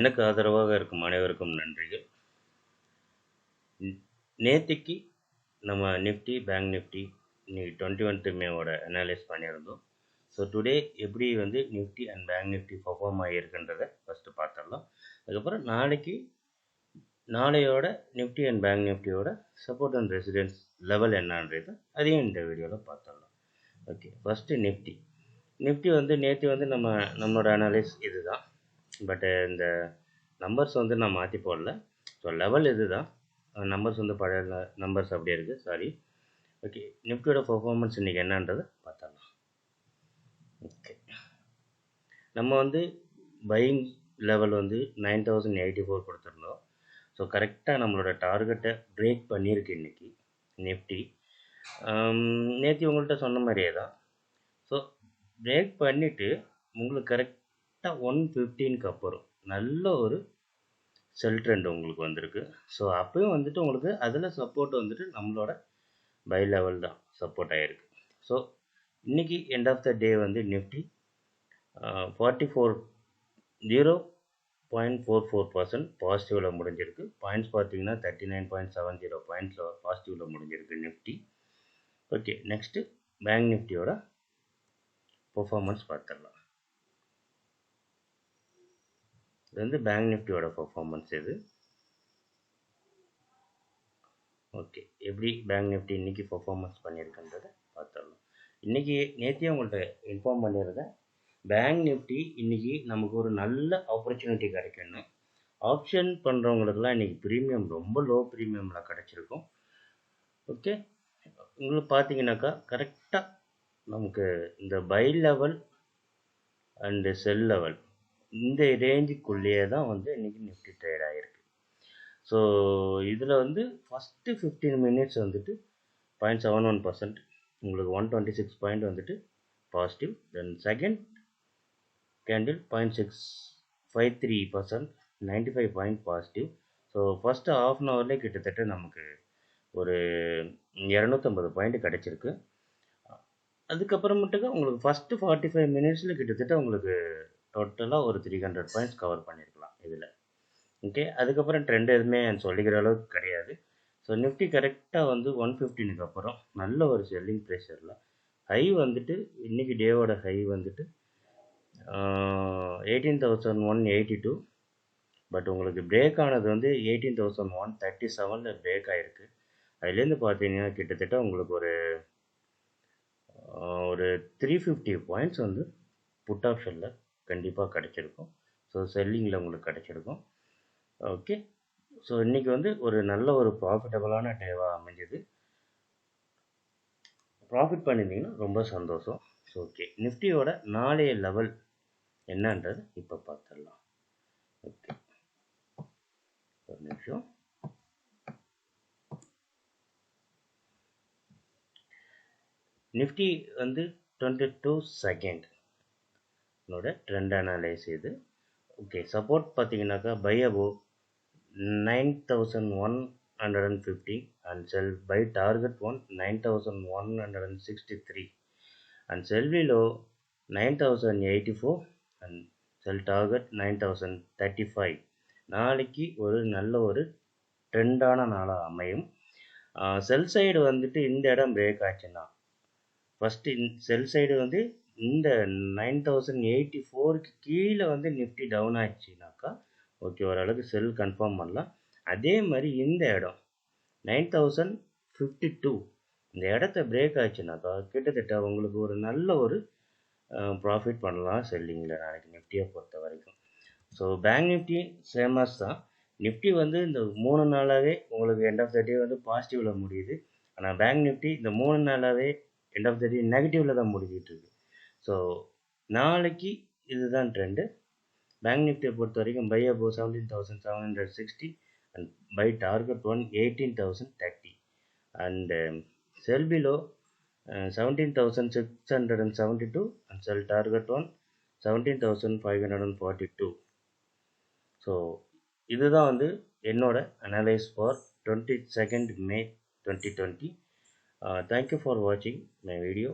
எனக்கு ஆதரவாக இருக்கும் அனைவருக்கும் நன்றிகள். நேத்திக்கு நம்ம நிஃப்டி பேங்க் நிஃப்டி இன்னைக்கு 21th மேவோட அனலைஸ் பண்ணியிருந்தோம். ஸோ டுடே எப்படி வந்து Nifty and bank Nifty perform ஆகியிருக்குன்றதை ஃபஸ்ட்டு பார்த்துடலாம். அதுக்கப்புறம் நாளையோட நிஃப்டி அண்ட் பேங்க் நிஃப்டியோட சப்போர்ட் அண்ட் ரெசிடென்ஸ் லெவல் என்னன்றது அதையும் இந்த வீடியோவில் பார்த்துடலாம். ஓகே, ஃபஸ்ட்டு நிஃப்டி வந்து நேற்று வந்து நம்மளோட அனலைஸ் இது தான். பட் இந்த நம்பர்ஸ் வந்து நான் மாற்றி போடல. ஸோ லெவல் இது தான், நம்பர்ஸ் வந்து பழைய நம்பர்ஸ் அப்படியே இருக்குது, சாரி. ஓகே, நிஃப்டியோட பர்ஃபார்மன்ஸ் இன்றைக்கி என்னன்றதை பார்த்துடலாம். ஓகே, நம்ம வந்து பையிங் லெவல் வந்து 9084 கொடுத்துருந்தோம். ஸோ கரெக்டாக நம்மளோட டார்கெட்டை பிரேக் பண்ணியிருக்கு இன்றைக்கி நிஃப்டி. நேற்று உங்கள்கிட்ட சொன்ன மாதிரியே தான். ஸோ பிரேக் பண்ணிவிட்டு உங்களுக்கு கரெக்டாக 115க்கு அப்புறம் நல்ல ஒரு செல் ட்ரெண்ட் உங்களுக்கு வந்திருக்கு. ஸோ அப்போயும் வந்துட்டு உங்களுக்கு அதில் சப்போர்ட் வந்துட்டு நம்மளோட பை லெவல் தான் சப்போர்ட் ஆகிருக்கு. ஸோ இன்றைக்கி எண்ட் ஆஃப் த டே வந்து நிஃப்டி 0.44% பாசிட்டிவில் முடிஞ்சிருக்கு. பாயிண்ட்ஸ் பார்த்தீங்கன்னா 39.70 பாயிண்ட்ஸில் பாசிட்டிவில் முடிஞ்சிருக்கு நிஃப்டி. ஓகே, நெக்ஸ்ட்டு பேங்க் நிஃப்டியோட பர்ஃபார்மன்ஸ் பார்த்துடலாம். இது வந்து பேங்க் நிஃப்டியோட பர்ஃபார்மன்ஸ் இது. ஓகே, எப்படி பேங்க் நிஃப்டி இன்றைக்கி பர்ஃபார்மன்ஸ் பண்ணியிருக்குன்றதை பார்த்துடலாம். இன்றைக்கி நேற்றையே உங்கள்கிட்ட இன்ஃபார்ம் பண்ணியிருந்தேன், பேங்க் நிஃப்டி இன்றைக்கி நமக்கு ஒரு நல்ல ஆப்பர்ச்சுனிட்டி கிடைக்கணும். ஆப்ஷன் பண்ணுறவங்களுக்குலாம் இன்றைக்கி ப்ரீமியம் ரொம்ப லோ ப்ரீமியமில் கிடச்சிருக்கும். ஓகே, உங்களுக்கு பார்த்தீங்கன்னாக்கா கரெக்டாக நமக்கு இந்த pi level and cell level இந்த ரேஞ்சுக்குள்ளேயே தான் வந்து இன்றைக்கி நிஃப்டி ட்ரேட் ஆகிருக்கு. ஸோ இதில் வந்து ஃபஸ்ட்டு 15 மினிட்ஸ் வந்துட்டு 0.71%, உங்களுக்கு 126 பாயிண்ட் வந்துட்டு positive. Then second candle 0.653%, 95 point positive. So first ½ an ஹவர்லேயே கிட்டத்தட்ட நமக்கு ஒரு 250 பாயிண்ட் கிடச்சிருக்கு. அதுக்கப்புறமேட்டுக்கு உங்களுக்கு ஃபஸ்ட்டு 45 மினிட்ஸில் கிட்டத்தட்ட உங்களுக்கு டோட்டலாக ஒரு 300 பாயிண்ட்ஸ் கவர் பண்ணியிருக்கலாம் இதில். ஓகே, அதுக்கப்புறம் ட்ரெண்ட் எதுவுமே சொல்லிக்கிற அளவுக்கு கிடையாது. ஸோ நிஃப்டி கரெக்டாக வந்து 115க்கு அப்புறம் நல்ல ஒரு செல்லிங் ப்ரெஷரில் ஹை வந்துட்டு இன்றைக்கி டேவோட ஹை வந்துட்டு 18,182. பட் உங்களுக்கு பிரேக் ஆனது வந்து 18,137 பிரேக் ஆகிருக்கு. அதுலேருந்து பார்த்தீங்கன்னா கிட்டத்தட்ட உங்களுக்கு ஒரு 350 பாயிண்ட்ஸ் வந்து புட் ஆப்ஷனில் கண்டிப்பாக கிடச்சிருக்கும். ஸோ செல்லிங்கில் உங்களுக்கு கிடச்சிருக்கும். ஓகே, ஸோ இன்றைக்கி வந்து ஒரு நல்ல ஒரு ப்ராஃபிட்டபுளான டேவாக அமைஞ்சது. ப்ராஃபிட் பண்ணியிருந்தீங்கன்னா ரொம்ப சந்தோஷம். ஸோ ஓகே, நிஃப்டியோட நாளைய லெவல் என்னன்றது இப்போ பார்த்துடலாம். ஓகே, ஒரு நிமிஷம். நிஃப்டி வந்து 22 செகண்டோட ட்ரெண்ட் அனலைஸ் இது. ஓகே, சப்போர்ட் பார்த்தீங்கன்னாக்கா by above 9,150 and sell by target 9,163 and sell below 9,084 and sell target 9,035. நாளைக்கு ஒரு நல்ல ஒரு ட்ரெண்டான நாளாக அமையும். செல் சைடு வந்துட்டு இந்த இடம் பிரேக் ஆச்சுன்னா ஃபஸ்ட்டு செல் சைடு வந்து இந்த 9,084க்கு கீழே வந்து நிஃப்டி டவுன் ஆச்சுனாக்கா ஓகே, ஓரளவுக்கு செல் கன்ஃபார்ம் பண்ணலாம். அதே மாதிரி இந்த இடம் 9,052 இந்த இடத்த பிரேக் ஆச்சுனாக்கா கிட்டத்தட்ட உங்களுக்கு ஒரு நல்ல ஒரு ப்ராஃபிட் பண்ணலாம் செல்லிங்கில் நாளைக்கு நிஃப்டியை பொறுத்த வரைக்கும். ஸோ பேங்க் நிஃப்டி சேமஸ் தான். நிஃப்டி வந்து இந்த 3 நாளாகவே உங்களுக்கு எண்ட் ஆஃப் த டே வந்து பாசிட்டிவில் முடியுது. ஆனால் பேங்க் நிஃப்டி இந்த 3 நாளாகவே எண்ட் ஆஃப் த டே நெகட்டிவில் தான் முடிஞ்சிட்டு இருக்கு. ஸோ நாளைக்கு இதுதான் ட்ரெண்டு. பேங்க் நிஃப்டியை பொறுத்த வரைக்கும் by above 17,760 and buy target 18,030 and sell below 17,672 and sell target 17,542. So இதுதான் வந்து என்னோட analyse for 22nd May 2020. Thank you for watching my video.